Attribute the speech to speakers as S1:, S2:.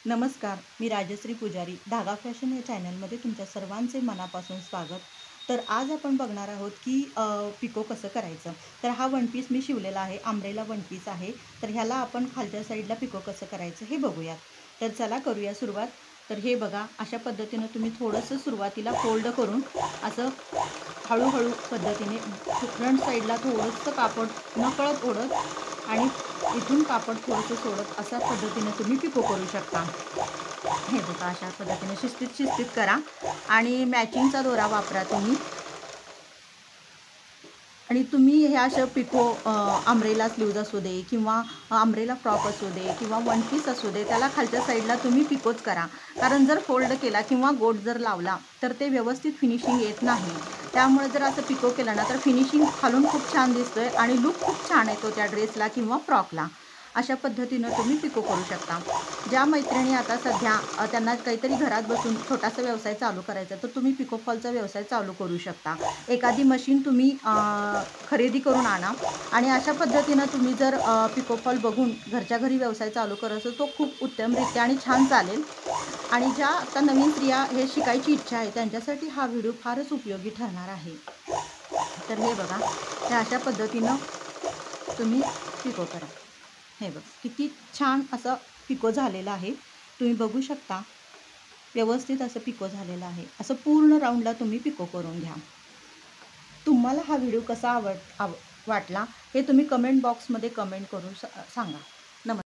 S1: नमस्कार, मी राजश्री पुजारी. धागा फॅशन या चॅनलमध्ये तुमच्या सर्वांचे मनापासून स्वागत. तर आज आपण बघणार आहोत की पिको कसं करायचं. तर हा वन पीस मी शिवलेला आहे, अंब्रेला वन पीस आहे. तर ह्याला आपण खालच्या साईडला पिको कसं करायचं हे बघूयात. तर चला करूया सुरुवात. तर हे बघा, अशा पद्धतीनं तुम्ही थोडंसं सुरुवातीला फोल्ड करून असं हळूहळू पद्धतीने फ्रंट साईडला थोडंसं कापड नकळत ओढत आणि इथून कापड थोडंसं सोडत अशा पद्धतीने तुम्ही पिको करू शकता. हे बघा, अशा पद्धतीने शिस्तीत शिस्तीत करा आणि मॅचिंगचा दोरा वापरा तुम्ही. आणि तुम्ही हे अशा पिको अंब्रेला स्लीव्ज असू दे किंवा अंब्रेला फ्रॉक असू दे किंवा वन पीस असू दे, त्याला खालच्या साईडला तुम्ही पिकोच करा. कारण जर फोल्ड केला किंवा गोट जर लावला तर ते व्यवस्थित फिनिशिंग येत नाही. त्यामुळे जर असं पिको केलं ना तर फिनिशिंग खालून खूप छान दिसतोय आणि लुक खूप छान येतो त्या ड्रेसला किंवा फ्रॉकला. अशा पद्धतीनं तुम्ही पिको करू शकता. ज्या मैत्रिणी आता सध्या त्यांना काहीतरी घरात बसून छोटासा व्यवसाय चालू करायचा तर तुम्ही पिको फॉलचा व्यवसाय चालू करू शकता. एखादी मशीन तुम्ही खरेदी करून आणा आणि अशा पद्धतीनं तुम्ही जर पिको फॉल बघून घरच्या घरी व्यवसाय चालू करत असेल तो खूप उत्तमरित्या आणि छान चालेल. आणि ज्या आता नवीन स्त्रिया हे शिकायची इच्छा आहे त्यांच्यासाठी हा व्हिडिओ फारच उपयोगी ठरणार आहे. तर हे बघा, हे अशा पद्धतीनं तुम्ही पिको करा. हे बघ, किती छान असं पिको झालेलं आहे. तुम्ही बघू शकता, व्यवस्थित असं पिको झालेलं आहे. असं पूर्ण राऊंडला तुम्ही पिको करून घ्या. तुम्हाला हा व्हिडिओ कसा वाटला हे तुम्ही कमेंट बॉक्समध्ये कमेंट करून सांगा.